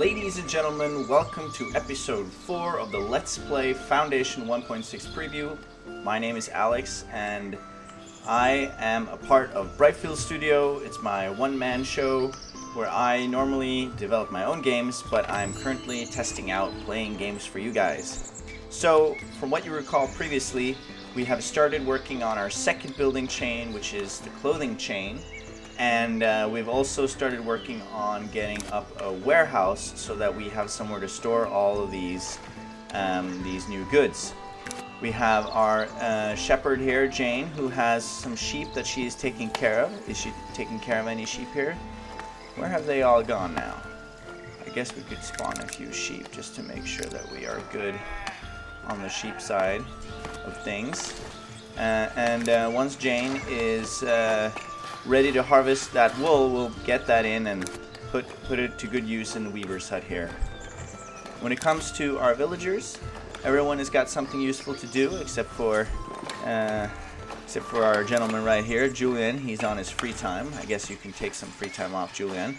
Ladies and gentlemen, welcome to episode 4 of the Let's Play Foundation 1.6 preview. My name is Alex and I am a part of Brightfield Studio. It's my one-man show where I normally develop my own games, but I'm currently testing out playing games for you guys. So, from what you recall previously, we have started working on our second building chain, which is the clothing chain. And we've also started working on getting up a warehouse so that we have somewhere to store all of these new goods. We have our shepherd here, Jane, who has some sheep that she is taking care of. Is she taking care of any sheep here? Where have they all gone now? I guess we could spawn a few sheep just to make sure that we are good on the sheep side of things. Once Jane is ready to harvest that wool, we'll get that in and put it to good use in the weaver's hut here. When it comes to our villagers, everyone has got something useful to do except for our gentleman right here, Julian. He's on his free time. I guess you can take some free time off, Julian.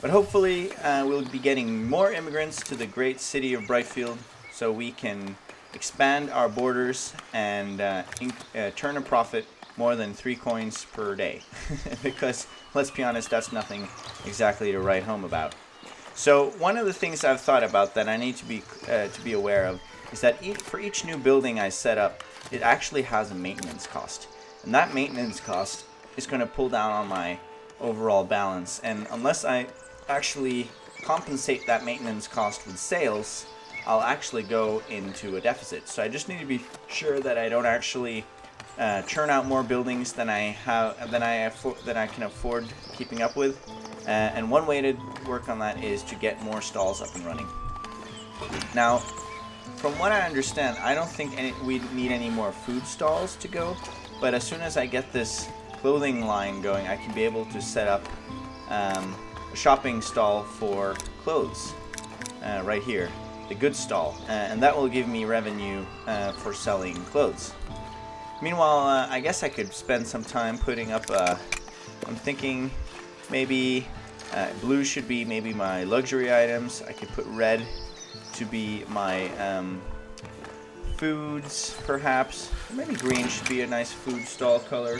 But hopefully we'll be getting more immigrants to the great city of Brightfield so we can expand our borders and turn a profit more than 3 coins per day. Because, let's be honest, that's nothing exactly to write home about. So one of the things I've thought about that I need to be aware of is that for each new building I set up, it actually has a maintenance cost. And that maintenance cost is going to pull down on my overall balance. And unless I actually compensate that maintenance cost with sales, I'll actually go into a deficit. So I just need to be sure that I don't actually churn out more buildings than I can afford keeping up with. And one way to work on that is to get more stalls up and running. Now, from what I understand, I don't think we need any more food stalls to go. But as soon as I get this clothing line going, I can be able to set up a shopping stall for clothes right here. The goods stall, and that will give me revenue for selling clothes. Meanwhile, I guess I could spend some time putting up I'm thinking maybe blue should be maybe my luxury items. I could put red to be my foods, perhaps. Or maybe green should be a nice food stall color.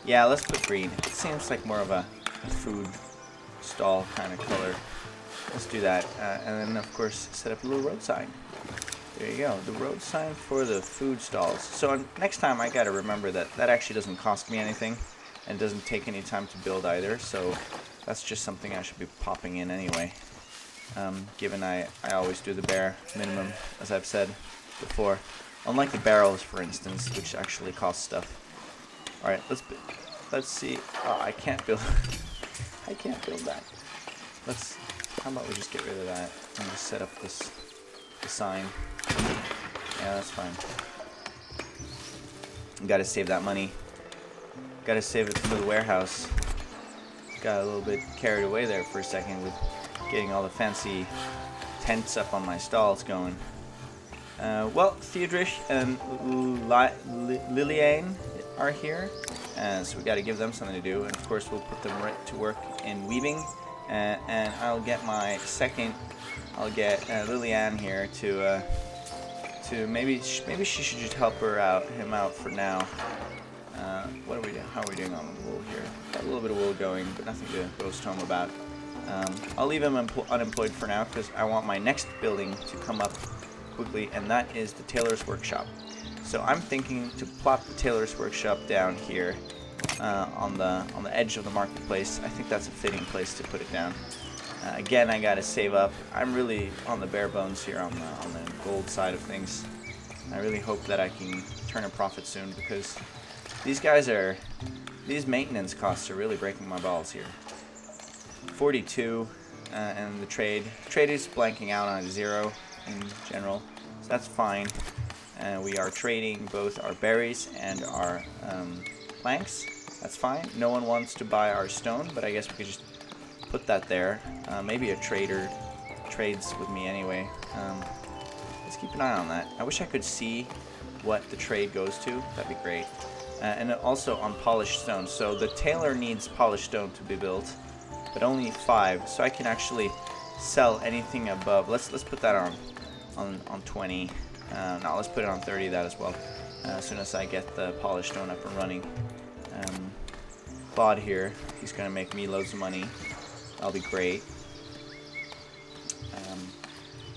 Yeah, let's put green. It seems like more of a food stall kind of color. Let's do that. And then, of course, set up a little road sign. There you go, the road sign for the food stalls. So next time I gotta remember that actually doesn't cost me anything and doesn't take any time to build either. So that's just something I should be popping in anyway. Given I always do the bare minimum, as I've said before. Unlike the barrels, for instance, which actually cost stuff. All right, let's see. Oh, I can't build. I can't build that. How about we just get rid of that and just set up the sign. Yeah, that's fine. Gotta save that money. Gotta save it for the warehouse. Got a little bit carried away there for a second with getting all the fancy tents up on my stalls going. Well, Theodrich and Liliane are here, so we gotta give them something to do. And of course, we'll put them right to work in weaving. And I'll get Liliane here to maybe she should just help him out for now. What are we doing? How are we doing on the wool here? Got a little bit of wool going, but nothing to boast home about. I'll leave him unemployed for now because I want my next building to come up quickly, and that is the tailor's workshop. So I'm thinking to plop the tailor's workshop down here on the edge of the marketplace. I think that's a fitting place to put it down. Again, I gotta save up. I'm really on the bare bones here on the gold side of things. I really hope that I can turn a profit soon because these maintenance costs are really breaking my balls here. 42, and the trade is blanking out on 0 in general, so that's fine. We are trading both our berries and our planks. That's fine. No one wants to buy our stone, but I guess we could just put that there. Maybe a trader trades with me anyway. Let's keep an eye on that. I wish I could see what the trade goes to. That'd be great. and also on polished stone. So the tailor needs polished stone to be built, but only 5. So I can actually sell anything above. Let's put that on 20. No, let's put it on 30. That as well. As soon as I get the polished stone up and running. Claude here, he's gonna make me loads of money. That'll be great.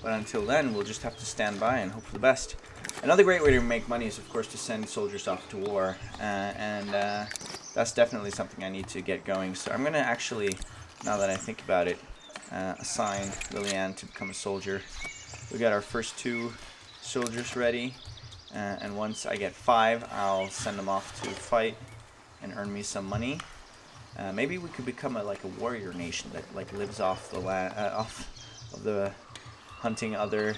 But until then, we'll just have to stand by and hope for the best. Another great way to make money is, of course, to send soldiers off to war, and that's definitely something I need to get going. So I'm gonna actually, now that I think about it, assign Lillian to become a soldier. We got our first 2 soldiers ready, and once I get 5, I'll send them off to fight and earn me some money. Maybe we could become a warrior nation that lives off the land, off of the hunting other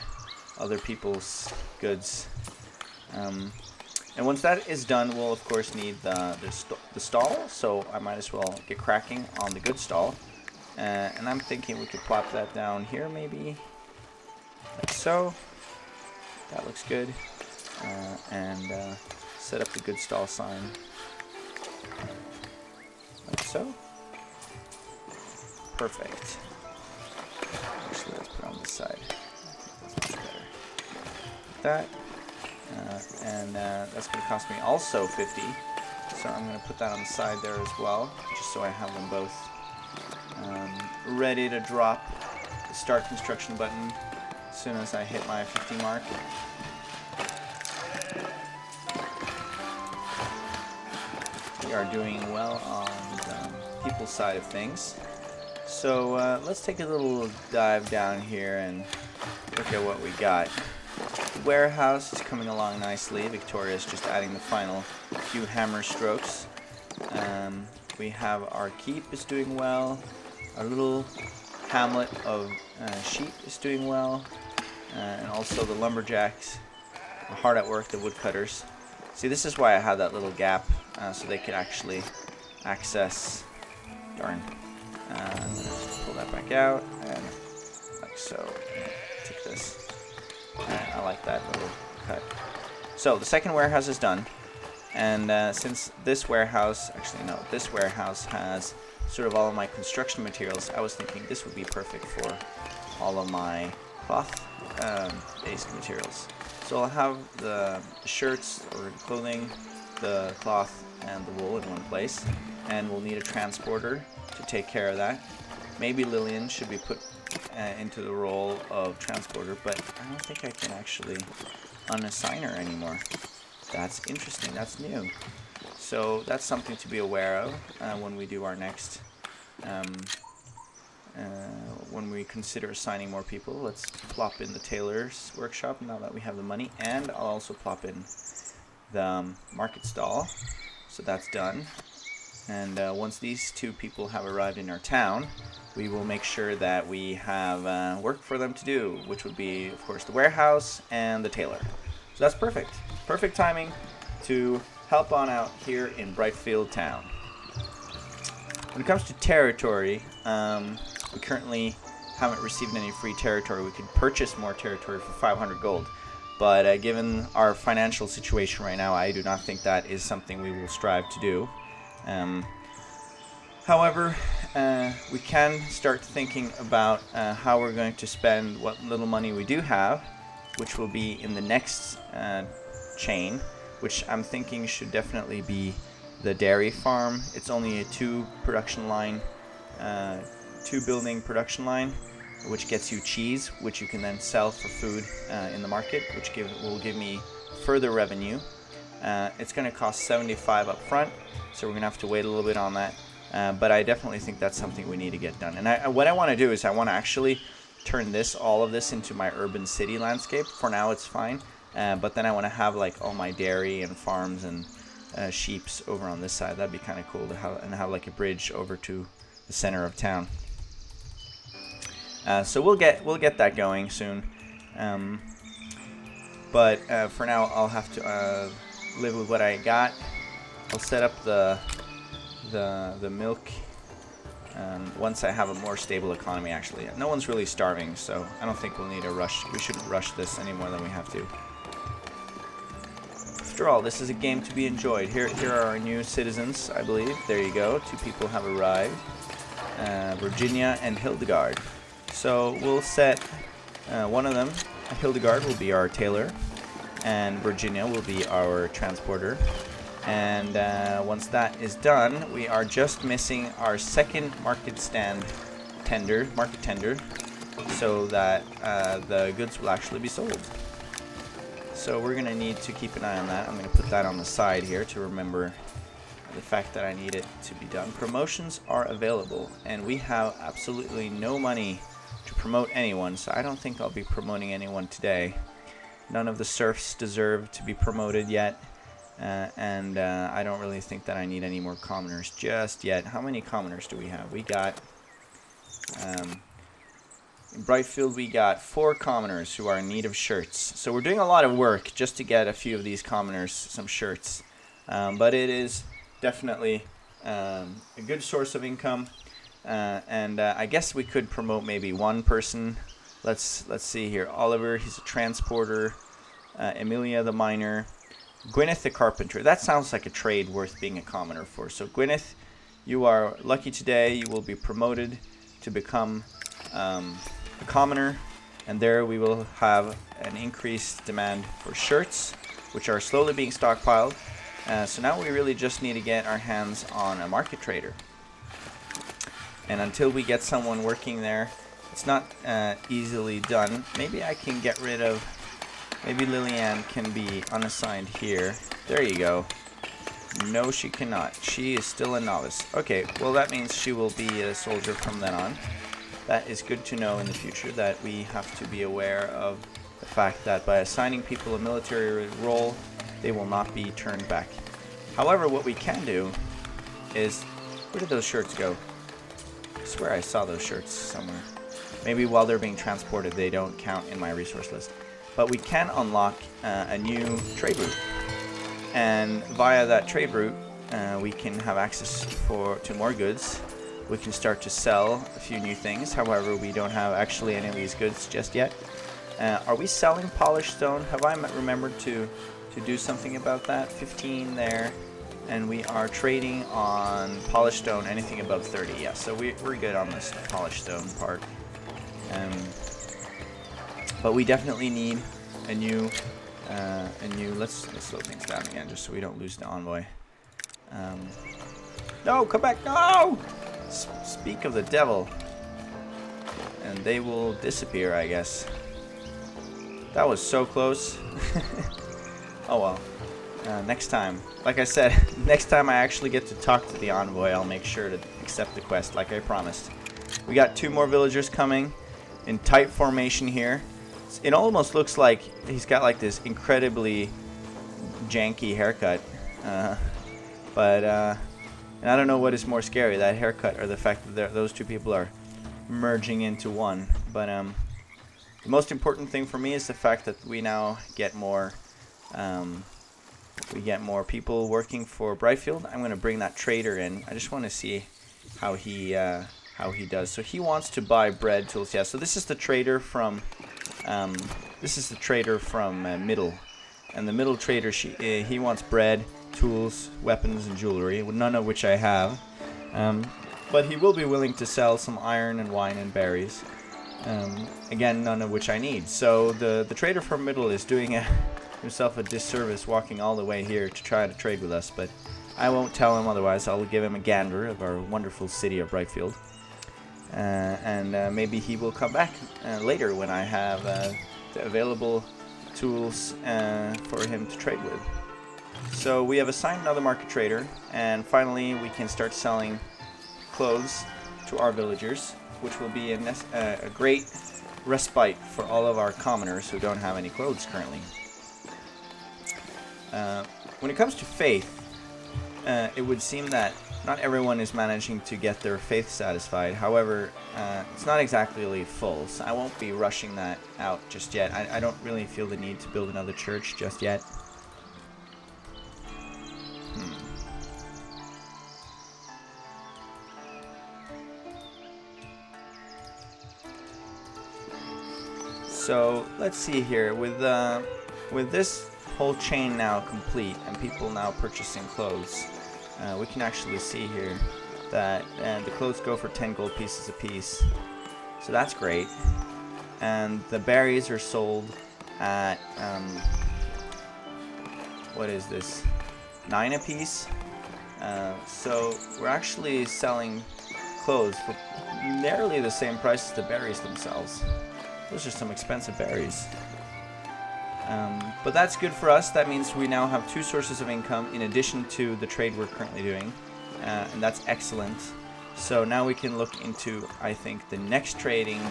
people's goods. And once that is done, we'll of course need the stall. So I might as well get cracking on the good stall. And I'm thinking we could plop that down here, maybe like so. That looks good. And set up the good stall sign. Like so. Perfect. Actually, let's put it on this side. I think that's much better. Like that. And that's going to cost me also 50. So I'm going to put that on the side there as well, just so I have them both ready to drop the start construction button as soon as I hit my 50 mark. We are doing well on the people's side of things. So let's take a little dive down here and look at what we got. The warehouse is coming along nicely. Victoria's just adding the final few hammer strokes. We have our keep is doing well. Our little hamlet of sheep is doing well. And also the lumberjacks are hard at work, the woodcutters. See, this is why I had that little gap, so they could actually access. Darn. I'm going to pull that back out, and like so. Take this. I like that little cut. So the second warehouse is done, and since this warehouse, this warehouse has sort of all of my construction materials, I was thinking this would be perfect for all of my cloth-based materials. So I'll have the shirts or clothing, the cloth, and the wool in one place, and we'll need a transporter to take care of that. Maybe Lillian should be put into the role of transporter, but I don't think I can actually unassign her anymore. That's interesting. That's new. So that's something to be aware of when we do our next, when we consider assigning more people. Let's plop in the tailor's workshop now that we have the money, and I'll also plop in the market stall. So that's done. And once these 2 people have arrived in our town, we will make sure that we have work for them to do, which would be, of course, the warehouse and the tailor. So that's perfect. Perfect timing to help on out here in Brightfield town. When it comes to territory, we currently haven't received any free territory. We could purchase more territory for 500 gold. But given our financial situation right now, I do not think that is something we will strive to do. However, we can start thinking about how we're going to spend what little money we do have, which will be in the next chain, which I'm thinking should definitely be the dairy farm. It's only a 2 building production line, which gets you cheese, which you can then sell for food in the market, which will give me further revenue. It's going to cost 75 up front, so we're going to have to wait a little bit on that. But I definitely think that's something we need to get done. And what I want to do is I want to actually turn all of this into my urban city landscape. For now, it's fine. But then I want to have all my dairy and farms and sheeps over on this side. That'd be kind of cool to have like a bridge over to the center of town. So we'll get that going soon. But for now, I'll have to live with what I got. I'll set up the milk once I have a more stable economy. Actually, no one's really starving, so I don't think we'll need a rush. We shouldn't rush this any more than we have to. After all, this is a game to be enjoyed. Here are our new citizens, I believe. There you go. 2 people have arrived. Virginia and Hildegard. So we'll set one of them. Hildegard will be our tailor, and Virginia will be our transporter. And once that is done, we are just missing our second market tender, so that the goods will actually be sold. So we're going to need to keep an eye on that. I'm going to put that on the side here to remember the fact that I need it to be done. Promotions are available, and we have absolutely no money to promote anyone, so I don't think I'll be promoting anyone today. None of the serfs deserve to be promoted yet, and I don't really think that I need any more commoners just yet. How many commoners do we have? We got... in Brightfield, we got 4 commoners who are in need of shirts. So we're doing a lot of work just to get a few of these commoners some shirts. But it is definitely a good source of income. And I guess we could promote maybe one person. Let's see here. Oliver, he's a transporter. Emilia, the miner. Gwyneth, the carpenter. That sounds like a trade worth being a commoner for. So Gwyneth, you are lucky today. You will be promoted to become... a commoner, and there we will have an increased demand for shirts, which are slowly being stockpiled. So now we really just need to get our hands on a market trader, and until we get someone working there, it's not easily done. Maybe I can get rid of, maybe Lillian can be unassigned here. There you go. No, she cannot. She is still a novice. Okay, well that means she will be a soldier from then on. That is good to know in the future, that we have to be aware of the fact that by assigning people a military role, they will not be turned back. However, what we can do is... Where did those shirts go? I swear I saw those shirts somewhere. Maybe while they're being transported, they don't count in my resource list. But we can unlock a new trade route. And via that trade route, we can have access to more goods. We can start to sell a few new things. However, we don't have actually any of these goods just yet. Are we selling polished stone? Have I remembered to do something about that? 15 there. And we are trading on polished stone, anything above 30. Yeah, so we're good on this polished stone part. But we definitely need a new... Let's slow things down again, just so we don't lose the envoy. No, come back! No! Speak of the devil. And they will disappear, I guess. That was so close. Oh well. Next time. Like I said, next time I actually get to talk to the envoy, I'll make sure to accept the quest like I promised. We got 2 more villagers coming in tight formation here. It almost looks like he's got like this incredibly janky haircut. And I don't know what is more scary, that haircut or the fact that those 2 people are merging into one. But the most important thing for me is the fact that we now get more people working for Brightfield. I'm going to bring that trader in. I just want to see how he does. So he wants to buy bread tools. Yeah. So this is the trader from Middle, and the Middle trader he wants bread, tools, weapons, and jewelry, none of which I have. But he will be willing to sell some iron and wine and berries. Again, none of which I need. So the trader from Middle is doing himself a disservice walking all the way here to try to trade with us, but I won't tell him, otherwise I'll give him a gander of our wonderful city of Brightfield. And maybe he will come back later when I have the available tools for him to trade with. So we have assigned another market trader, and finally we can start selling clothes to our villagers, which will be a great respite for all of our commoners who don't have any clothes currently. When it comes to faith, it would seem that not everyone is managing to get their faith satisfied. However, it's not exactly full, so I won't be rushing that out just yet. I don't really feel the need to build another church just yet. So let's see here. With this whole chain now complete and people now purchasing clothes, we can actually see here that the clothes go for 10 gold pieces a piece. So that's great. And the berries are sold at, what is this? 9 a piece. So we're actually selling clothes for nearly the same price as the berries themselves. Those are some expensive berries. But that's good for us. That means we now have 2 sources of income in addition to the trade we're currently doing. And that's excellent. So now we can look into, I think, the next trading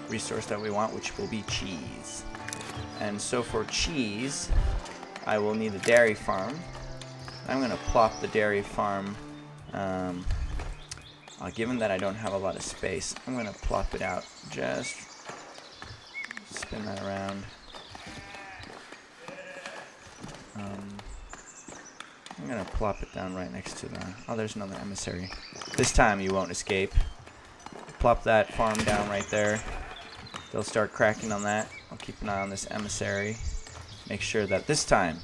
resource that we want, which will be cheese. And so for cheese, I will need a dairy farm. I'm going to plop the dairy farm. Given that I don't have a lot of space, I'm going to plop it out. Just spin that around. I'm going to plop it down right next to the... Oh, there's another emissary. This time you won't escape. Plop that farm down right there. They'll start cracking on that. I'll keep an eye on this emissary. Make sure that this time,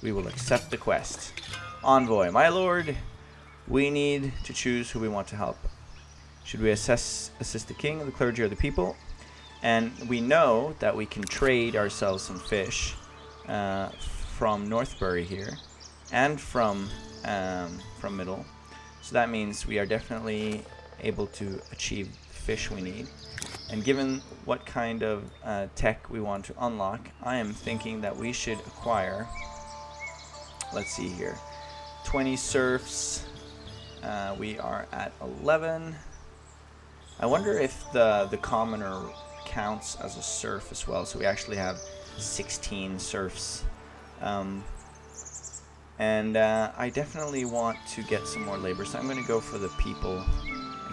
we will accept the quest. Envoy, my lord, we need to choose who we want to help. Should we assist the king, the clergy, or the people? And we know that we can trade ourselves some fish from Northbury here and from Middle. So that means we are definitely able to achieve the fish we need. And given what kind of tech we want to unlock, I am thinking that we should acquire, let's see here, 20 serfs. We are at 11. I wonder if the commoner counts as a serf as well. So we actually have 16 serfs. And I definitely want to get some more labor. So I'm going to go for the people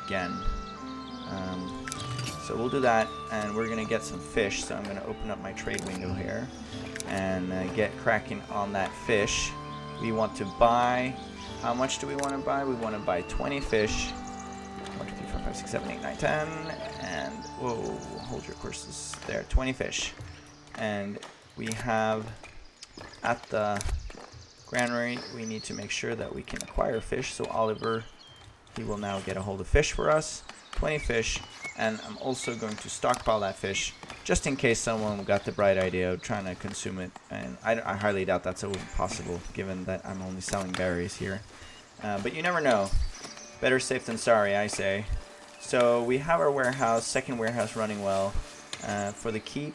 again. So we'll do that, and we're going to get some fish. So I'm going to open up my trade window here and get cracking on that fish. We want to buy, how much do we want to buy? We want to buy 20 fish. 1, 2, 3, 4, 5, 6, 7, 8, 9, 10. And, whoa, hold your courses there. 20 fish. And we have, at the granary, we need to make sure that we can acquire fish. So Oliver, he will now get a hold of fish for us. 20 fish. And I'm also going to stockpile that fish just in case someone got the bright idea of trying to consume it. And I highly doubt that's possible given that I'm only selling berries here. But you never know. Better safe than sorry, I say. So we have our warehouse, second warehouse running well. For the keep,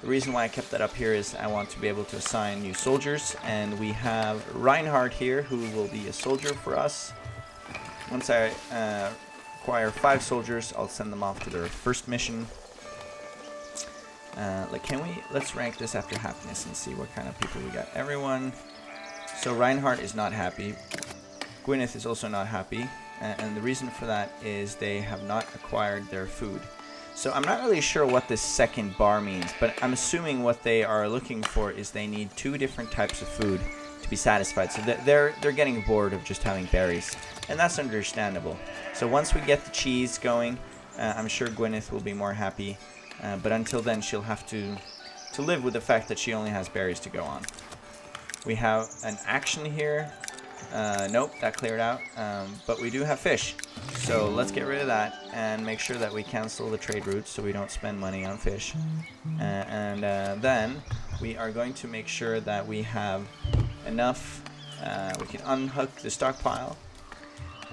the reason why I kept that up here is I want to be able to assign new soldiers. And we have Reinhardt here who will be a soldier for us. Once I acquire 5 soldiers, I'll send them off to their first mission. Let's rank this after happiness and see what kind of people we got. Everyone. So Reinhardt is not happy. Gwyneth is also not happy. And the reason for that is they have not acquired their food. So I'm not really sure what this second bar means, but I'm assuming what they are looking for is they need 2 different types of food to be satisfied. So they're getting bored of just having berries. And that's understandable. So once we get the cheese going, I'm sure Gwyneth will be more happy. But until then, she'll have to live with the fact that she only has berries to go on. We have an action here. Nope, that cleared out. But we do have fish. So let's get rid of that and make sure that we cancel the trade routes so we don't spend money on fish. And then we are going to make sure that we have enough. We can unhook the stockpile.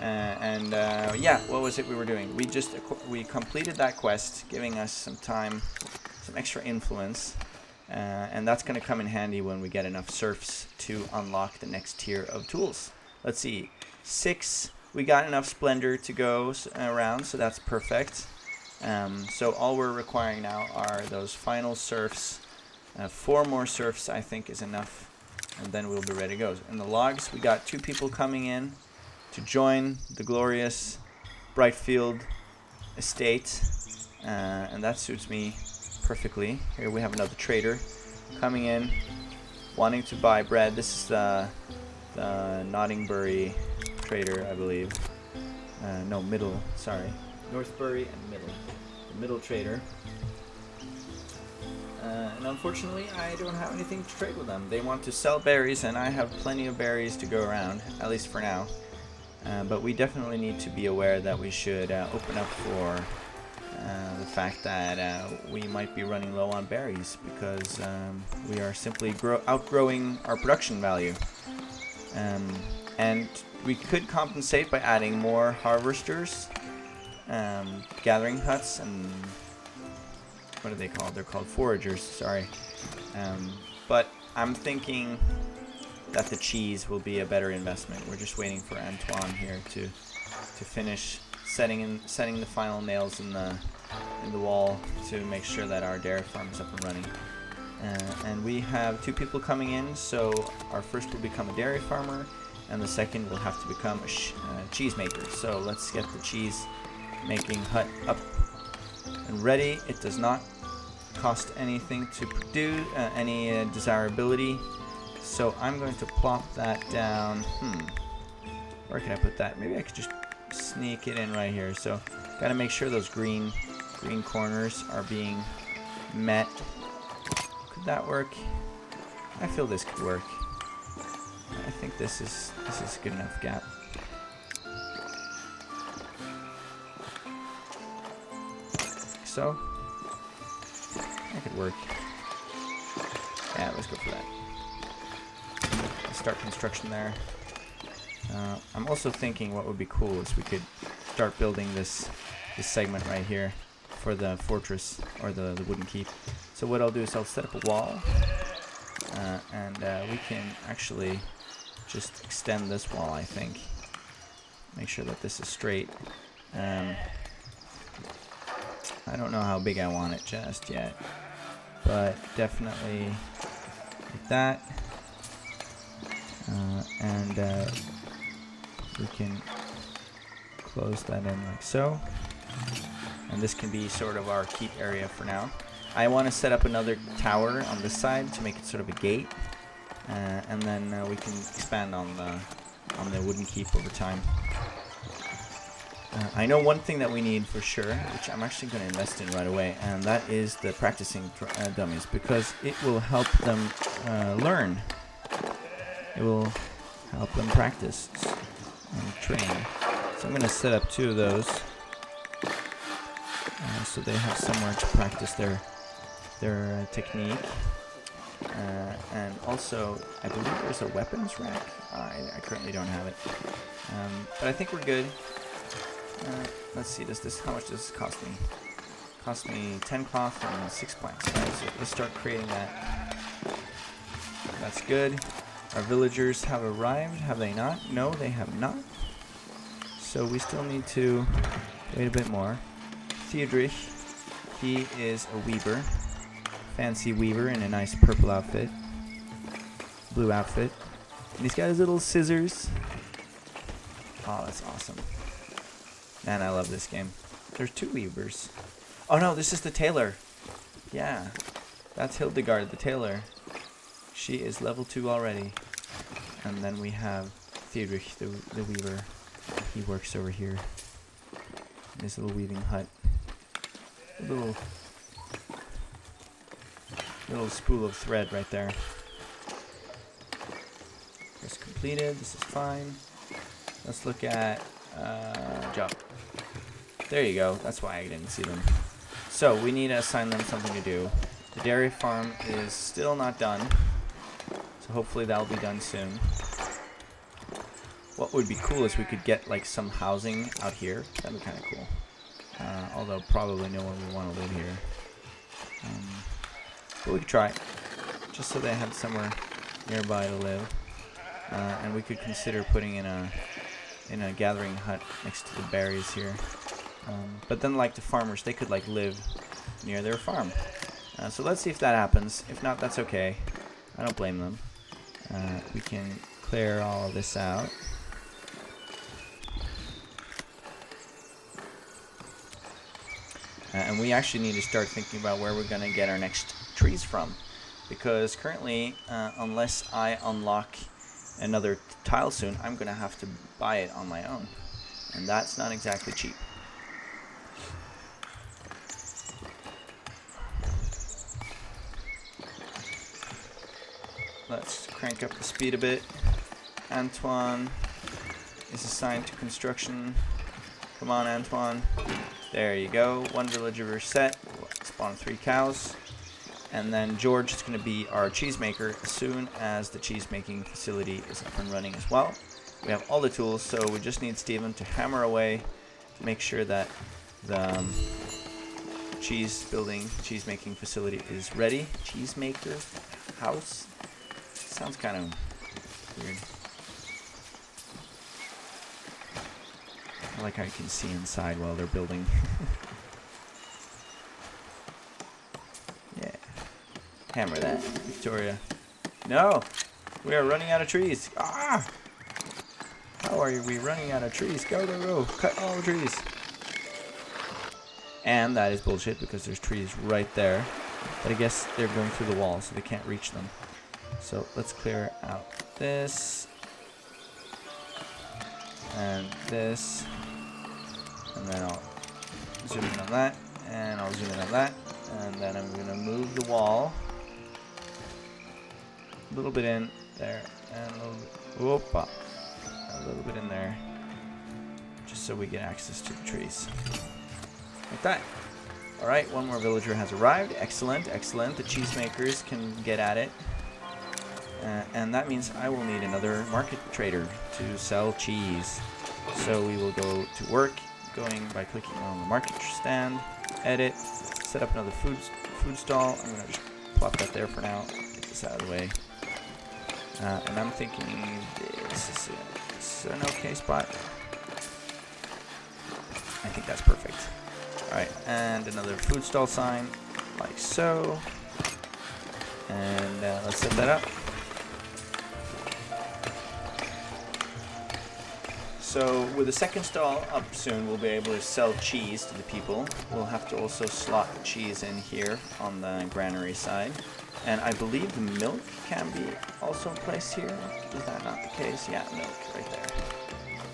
Yeah, what was it we were doing? We completed that quest, giving us some time, some extra influence, and that's going to come in handy when we get enough serfs to unlock the next tier of tools. Let's see, 6, we got enough splendor to go around, so that's perfect. So all we're requiring now are those final serfs. 4 more serfs, I think, is enough, and then we'll be ready to go. In the logs, we got 2 people coming in to join the glorious Brightfield estate, and that suits me perfectly. Here we have another trader coming in, wanting to buy bread. This is the Nottingbury trader, I believe. No, Middle, sorry. Northbury and Middle. The Middle trader. And unfortunately, I don't have anything to trade with them. They want to sell berries, and I have plenty of berries to go around, at least for now. But we definitely need to be aware that we should open up for the fact that we might be running low on berries, because we are simply outgrowing our production value. And we could compensate by adding more harvesters, gathering huts, and what are they called? They're called foragers, sorry. But I'm thinking that the cheese will be a better investment. We're just waiting for Antoine here to finish setting the final nails in the wall to make sure that our dairy farm is up and running. And we have 2 people coming in, so our first will become a dairy farmer, and the second will have to become a cheese maker. So let's get the cheese making hut up and ready. It does not cost anything to produce, any desirability. So I'm going to plop that down. Where can I put that? Maybe I could just sneak it in right here. So got to make sure those green corners are being met. Could that work? I feel this could work. I think this is a good enough gap. So that could work. Yeah, let's go for that. Let's start construction there. I'm also thinking what would be cool is we could start building this segment right here for the fortress, or the wooden keep. So what I'll do is I'll set up a wall, and we can actually just extend this wall, I think. Make sure that this is straight. I don't know how big I want it just yet, but definitely like that. And we can close that in like so. And this can be sort of our keep area for now. I want to set up another tower on this side to make it sort of a gate, and then we can expand on the wooden keep over time. I know one thing that we need for sure, which I'm actually going to invest in right away, and that is the practicing dummies, because it will help them learn. It will help them practice and train. So I'm going to set up 2 of those, so they have somewhere to practice their technique. And also, I believe there's a weapons rack. I currently don't have it, but I think we're good. Let's see, how much does this cost me? Cost me 10 cloth and 6 planks. Alright, so let's start creating that. That's good. Our villagers have arrived, have they not? No, they have not. So we still need to wait a bit more. Theodrich, he is a weaver. Fancy weaver in a nice purple outfit. Blue outfit. And he's got his little scissors. Oh, that's awesome. Man, I love this game. There's 2 weavers. Oh no, this is the tailor. Yeah, that's Hildegard, the tailor. She is level 2 already. And then we have Theodrich, the weaver. He works over here in his little weaving hut. A little spool of thread right there. Just completed. This is fine. Let's look at job. There you go. That's why I didn't see them. So we need to assign them something to do. The dairy farm is still not done, so hopefully that'll be done soon. What would be cool is we could get like some housing out here. That'd be kind of cool. Although probably no one would want to live here. But we could try, just so they have somewhere nearby to live. And we could consider putting in a gathering hut next to the berries here. But then, like the farmers, they could like live near their farm. So let's see if that happens. If not, that's okay. I don't blame them. We can clear all of this out. And we actually need to start thinking about where we're going to get our next trees from. Because currently, unless I unlock another tile soon, I'm going to have to buy it on my own. And that's not exactly cheap. let's crank up the speed a bit. Antoine is assigned to construction. Come on, Antoine. There you go. 1 villager set. Spawn 3 cows. And then George is going to be our cheesemaker as soon as the cheese making facility is up and running as well. We have all the tools, so we just need Steven to hammer away to make sure that the cheese making facility is ready. Cheesemaker house. Sounds kind of weird. I like how you can see inside while they're building. Yeah. Hammer that, Victoria. No! We are running out of trees. Ah! How are we running out of trees? Go, go, go. Cut all the trees. And that is bullshit because there's trees right there. But I guess they're going through the wall, so they can't reach them. So let's clear out this. And this. And then I'll zoom in on that. And I'll zoom in on that. And then I'm going to move the wall. A little bit in there. And a little bit. Whoopa. A little bit in there. Just so we get access to the trees. Like that. Alright, 1 more villager has arrived. Excellent, excellent. The cheesemakers can get at it. And that means I will need another market trader to sell cheese. So we will go to work, going by clicking on the market stand, edit, set up another food stall. I'm going to just plop that there for now. Get this out of the way. And I'm thinking this is an okay spot. I think that's perfect. Alright, and another food stall sign, like so. And let's set that up. So with the second stall up soon, we'll be able to sell cheese to the people. We'll have to also slot cheese in here on the granary side. And I believe the milk can be also placed here. Is that not the case? Yeah, milk right there.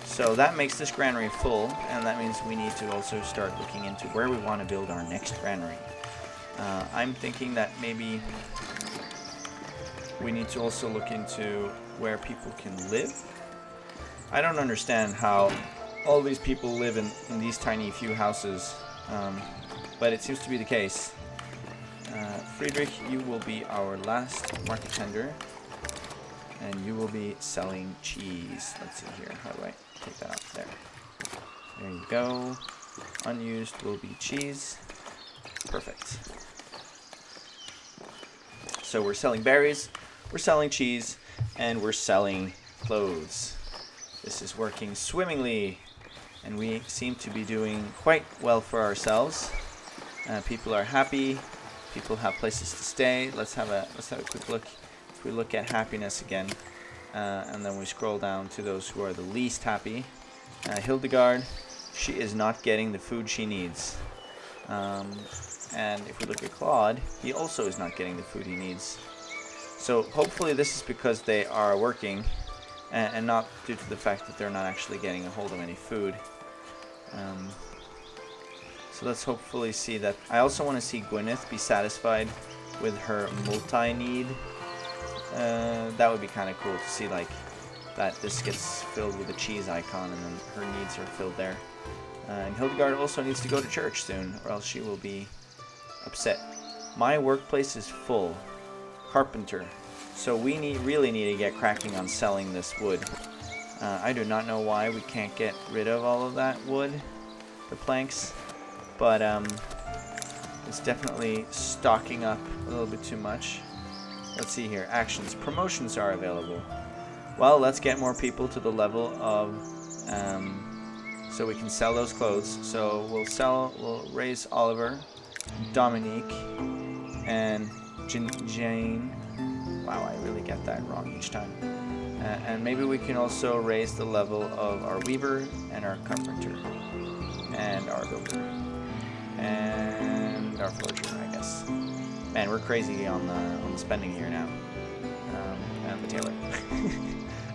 So that makes this granary full, and that means we need to also start looking into where we want to build our next granary. I'm thinking that maybe we need to also look into where people can live. I don't understand how all these people live in these tiny few houses, but it seems to be the case. Friedrich, you will be our last market tender, and you will be selling cheese. Let's see here. How do I take that off? There. There you go. Unused will be cheese. Perfect. So we're selling berries, we're selling cheese, and we're selling clothes. This is working swimmingly, and we seem to be doing quite well for ourselves. People are happy. People have places to stay. Let's have a quick look. If we look at happiness again, and then we scroll down to those who are the least happy. Hildegard, she is not getting the food she needs. And if we look at Claude, he also is not getting the food he needs. So hopefully this is because they are working, and not due to the fact that they're not actually getting a hold of any food. So let's hopefully see that. I also want to see Gwyneth be satisfied with her multi-need. That would be kind of cool to see, like, that this gets filled with a cheese icon and then her needs are filled there. And Hildegard also needs to go to church soon, or else she will be upset. My workplace is full. Carpenter. So we really need to get cracking on selling this wood. I do not know why we can't get rid of all of that wood, the planks, but it's definitely stocking up a little bit too much. Let's see here. Actions. Promotions are available. Well, let's get more people to the level of so we can sell those clothes. So we'll raise Oliver, Dominique, and Jane. Wow, I really get that wrong each time. And maybe we can also raise the level of our weaver and our carpenter and our builder and our forger, I guess. Man, we're crazy on the spending here now. And the tailor.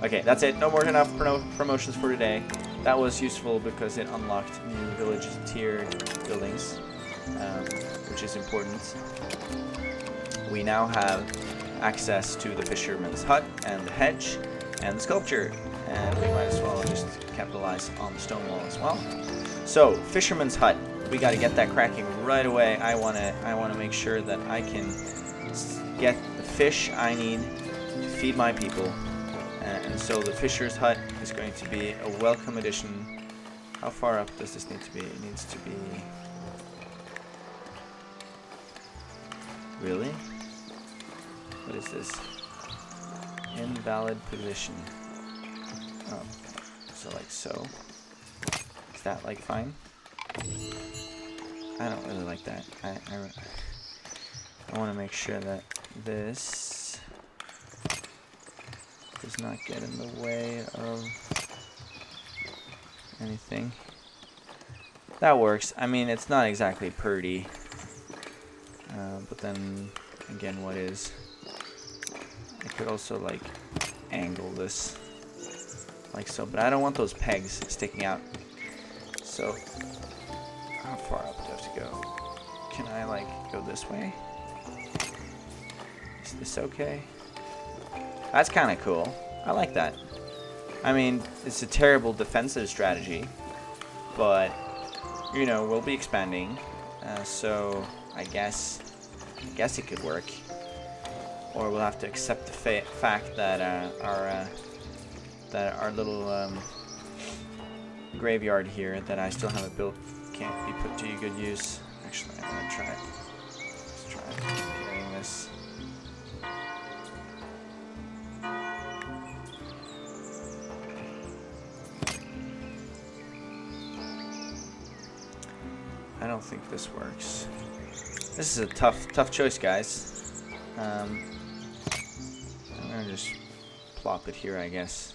Okay, that's it. No more enough promotions for today. That was useful because it unlocked new village tier buildings, which is important. We now have access to the fisherman's hut and the hedge and the sculpture. And we might as well just capitalize on the stone wall as well. So, fisherman's hut. We got to get that cracking right away. I wanna make sure that I can get the fish I need to feed my people. And so the fisher's hut is going to be a welcome addition. How far up does this need to be? It needs to be... Really? What is this? Invalid position. Oh, so like so. Is that like fine? I don't really like that. I want to make sure that this does not get in the way of anything. That works. I mean, it's not exactly pretty. But then, again, what is? I could also, like, angle this like so. But I don't want those pegs sticking out. So, how far up do I have to go? Can I, like, go this way? Is this okay? That's kind of cool. I like that. I mean, it's a terrible defensive strategy, but, you know, we'll be expanding, so I guess it could work. Or we'll have to accept the fact that our little graveyard here that I still haven't built can't be put to good use. Actually, I'm gonna try it. Let's try getting this. I don't think this works. This is a tough choice, guys. I'm gonna just plop it here, I guess.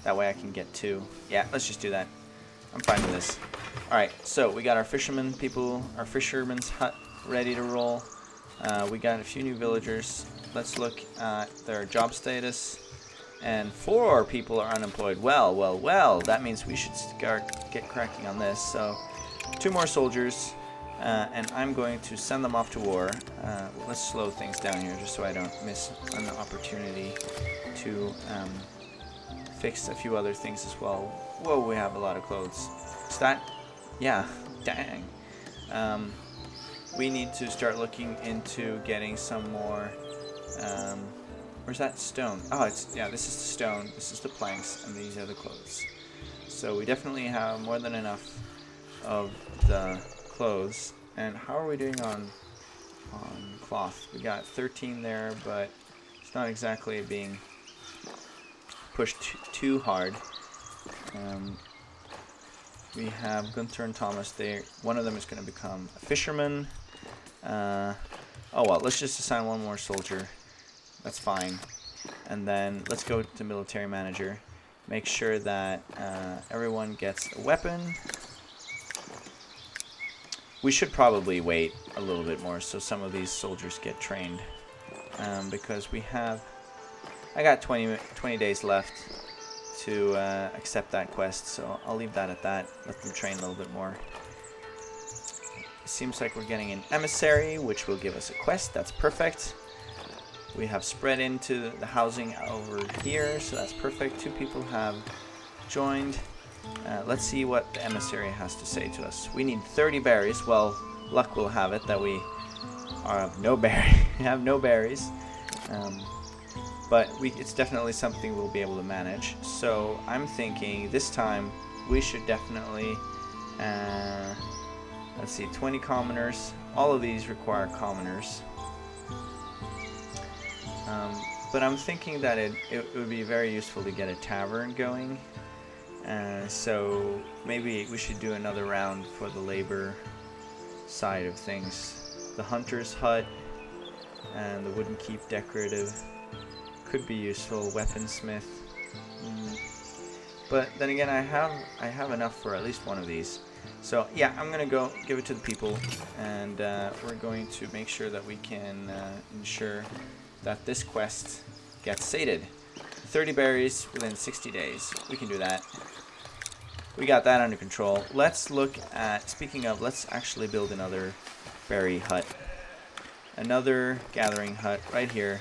That way I can get two. Yeah, let's just do that. I'm fine with this. Alright, so we got our fisherman people, our fisherman's hut ready to roll. We got a few new villagers. Let's look at their job status. And 4 people are unemployed. Well, that means we should get cracking on this. So, 2 more soldiers, and I'm going to send them off to war. Let's slow things down here just so I don't miss an opportunity to fix a few other things as well. Whoa, we have a lot of clothes. Is that? Yeah, dang. We need to start looking into getting some more... where's that stone? Oh, yeah, this is the stone, this is the planks, and these are the clothes. So we definitely have more than enough of the clothes. And how are we doing on cloth? We got 13 there, but it's not exactly being pushed too hard. We have Gunther and Thomas there. One of them is going to become a fisherman. Oh well, let's just assign one more soldier. That's fine. And then let's go to military manager. Make sure that everyone gets a weapon. We should probably wait a little bit more so some of these soldiers get trained. Because we have... I got 20 days left to accept that quest, so I'll leave that at that. Let them train a little bit more. It seems like we're getting an emissary, which will give us a quest. That's perfect. We have spread into the housing over here, so that's perfect. 2 people have joined. Let's see what the emissary has to say to us. We need 30 berries. Well, luck will have it that we have no berries. But it's definitely something we'll be able to manage. So I'm thinking this time we should definitely, let's see, 20 commoners. All of these require commoners. But I'm thinking that it would be very useful to get a tavern going. So maybe we should do another round for the labor side of things. The hunter's hut and the wooden keep decorative could be useful. Weaponsmith. But then again, I have enough for at least one of these. So yeah, I'm gonna go give it to the people, and we're going to make sure that we can ensure that this quest gets sated. 30 berries within 60 days. We can do that. We got that under control. Let's look at, speaking of, let's actually build another berry hut. Another gathering hut right here.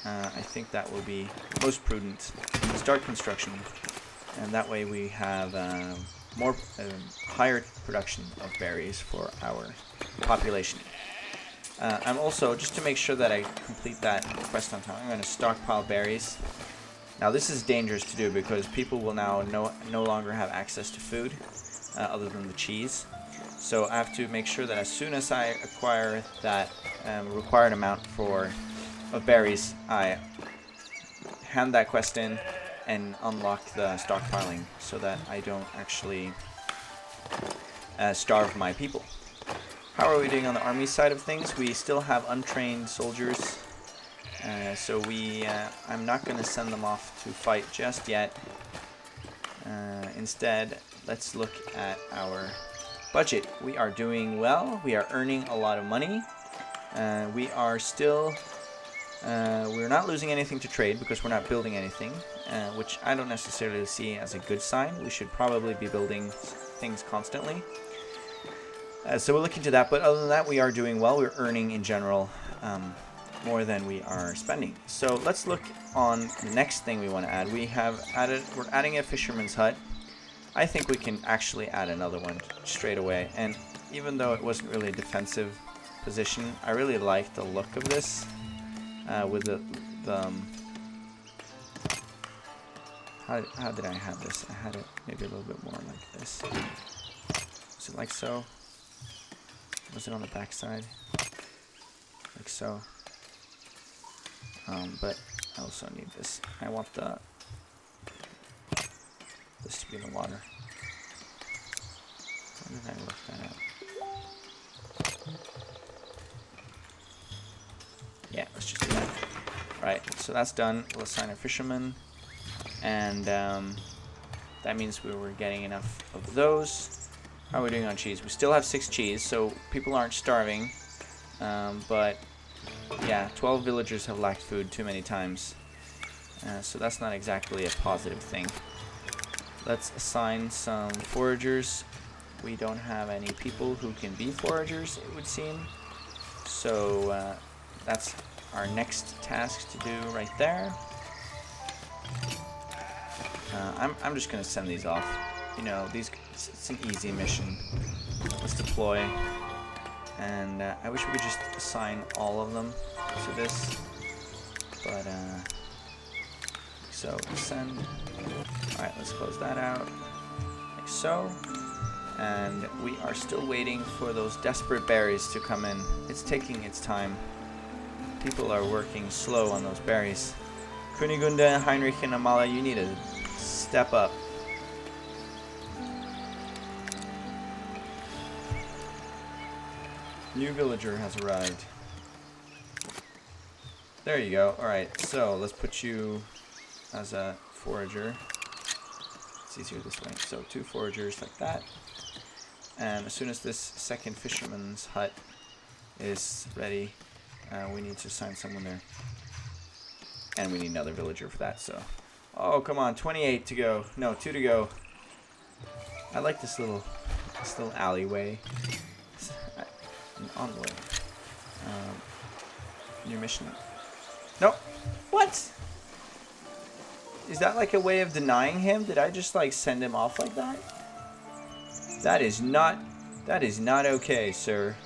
I think that will be most prudent. Start construction, and that way we have more higher production of berries for our population. I'm also, just to make sure that I complete that quest on time, I'm going to stockpile berries. Now this is dangerous to do because people will now no longer have access to food other than the cheese. So I have to make sure that as soon as I acquire that required amount of berries, I hand that quest in and unlock the stockpiling so that I don't actually starve my people. How are we doing on the army side of things? We still have untrained soldiers, so I'm not going to send them off to fight just yet. Instead, let's look at our budget. We are doing well. We are earning a lot of money. We are still... we're not losing anything to trade because we're not building anything, which I don't necessarily see as a good sign. We should probably be building things constantly. So we'll look into that, but other than that, we are doing well. We're earning in general more than we are spending. So let's look on the next thing we want to add. We're adding a fisherman's hut. I think we can actually add another one straight away. And even though it wasn't really a defensive position, I really like the look of this. With the how did I have this? I had it maybe a little bit more like this. Is it like so? Was it on the back side? Like so. But I also need this. I want this to be in the water. Where did I look that up? Yeah, let's just do that. Right, so that's done. We'll assign a fisherman. And that means we were getting enough of those. How are we doing on cheese? We still have 6 cheese, so people aren't starving. But yeah, 12 villagers have lacked food too many times. So that's not exactly a positive thing. Let's assign some foragers. We don't have any people who can be foragers, it would seem. So that's our next task to do right there. I'm just going to send these off. You know, it's an easy mission. Let's deploy. And I wish we could just assign all of them to this. But, so send. Alright, let's close that out. Like so. And we are still waiting for those desperate berries to come in. It's taking its time. People are working slow on those berries. Kunigunda, Heinrich, and Amala, you need to step up. New villager has arrived. There you go. Alright, so let's put you as a forager. It's easier this way. So 2 foragers like that. And as soon as this second fisherman's hut is ready, we need to assign someone there. And we need another villager for that, so... Oh, come on, 28 to go. No, 2 to go. I like this little alleyway. An envoy. New mission. Nope. What? Is that like a way of denying him? Did I just like send him off like that? That is not okay, sir.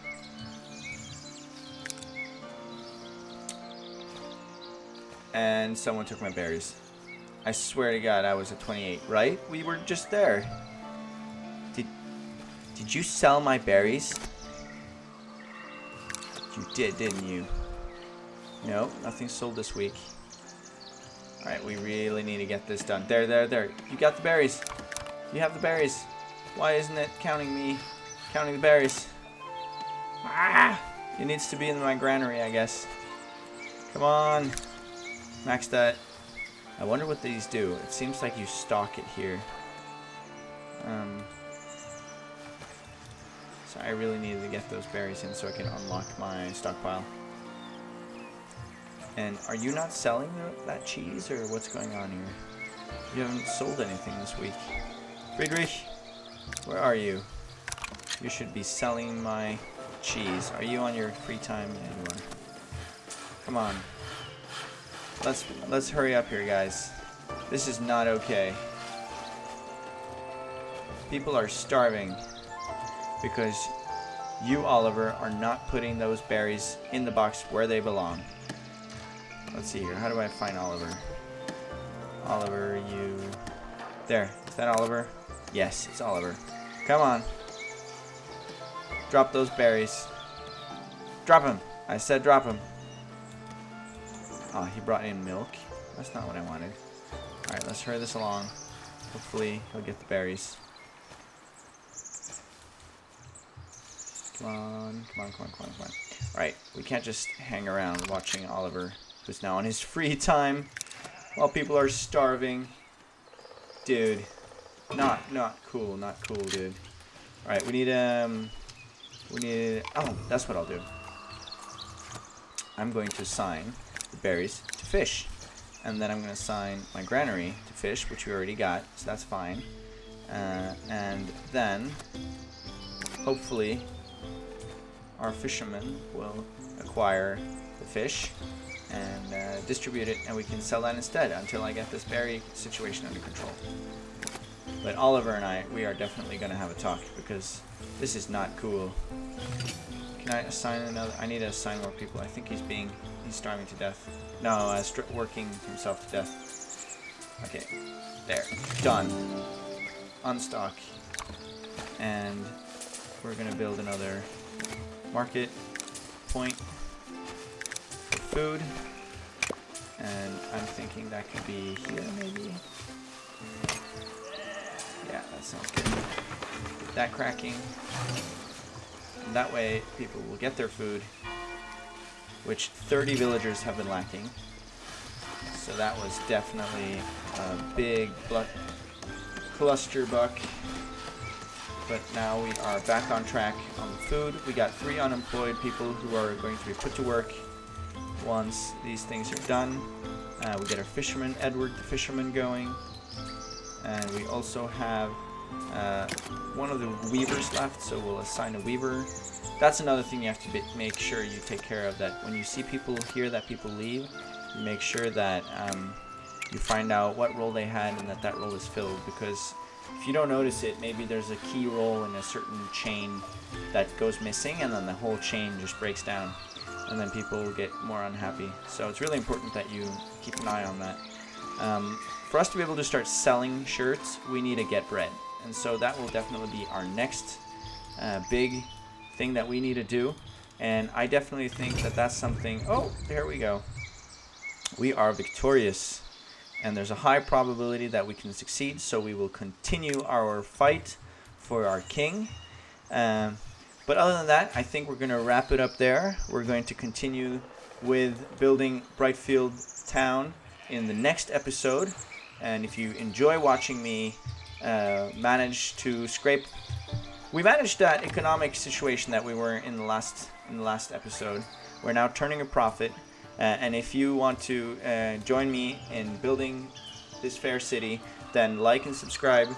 And someone took my berries. I swear to God, I was at 28, right? We were just there. Did you sell my berries? You did, didn't you? No, nothing sold this week. Alright, we really need to get this done. There. You got the berries. You have the berries. Why isn't it counting the berries? Ah! It needs to be in my granary, I guess. Come on. Max that. I wonder what these do. It seems like you stock it here. So I really needed to get those berries in so I can unlock my stockpile. And are you not selling that cheese, or what's going on here? You haven't sold anything this week. Friedrich, where are you? You should be selling my Cheese, are you on your free time? Yeah, you are. Come on. Let's hurry up here, guys. This is not okay. People are starving because you, Oliver, are not putting those berries in the box where they belong. Let's see here. How do I find Oliver? Oliver, you... There. Is that Oliver? Yes, it's Oliver. Come on. Drop those berries. Drop them. I said drop them. Oh, he brought in milk. That's not what I wanted. Alright, let's hurry this along. Hopefully, he'll get the berries. Come on, come on, come on, come on, come on. Alright, we can't just hang around watching Oliver, who's now on his free time, while people are starving. Dude. Not cool, dude. Alright, we need, oh, that's what I'll do. I'm going to assign the berries to fish. And then I'm going to assign my granary to fish, which we already got, so that's fine. And then, hopefully, our fishermen will acquire the fish and distribute it, and we can sell that instead until I get this berry situation under control. But Oliver and I, we are definitely going to have a talk because this is not cool. Can I assign another? I need to assign more people. I think he's starving to death. No, working himself to death. Okay, there, done. Unstock. And we're going to build another market point for food, and I'm thinking that could be here maybe. Yeah, that sounds good. Get that cracking, and that way people will get their food, which 30 villagers have been lacking, so that was definitely a big clusterbuck. But now we are back on track on the food. We got 3 unemployed people who are going to be put to work once these things are done. We get our fisherman, Edward the fisherman, going. And we also have one of the weavers left, so we'll assign a weaver. That's another thing you have to make sure you take care of, that when you see people hear that people leave, you make sure that you find out what role they had and that role is filled, because if you don't notice it, maybe there's a key role in a certain chain that goes missing, and then the whole chain just breaks down, and then people will get more unhappy. So it's really important that you keep an eye on that. For us to be able to start selling shirts, we need to get bread, and so that will definitely be our next big thing that we need to do. And I definitely think that that's something. Oh, there we go. We are victorious. And there's a high probability that we can succeed, so we will continue our fight for our king. But other than that, I think we're going to wrap it up there. We're going to continue with building Brightfield Town in the next episode. And if you enjoy watching me manage to scrape... We managed that economic situation that we were in the last episode. We're now turning a profit. And if you want to join me in building this fair city, then like and subscribe,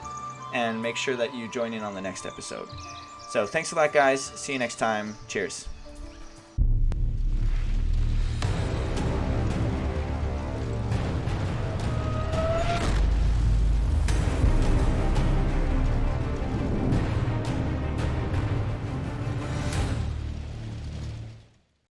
and make sure that you join in on the next episode. So thanks a lot, guys. See you next time. Cheers.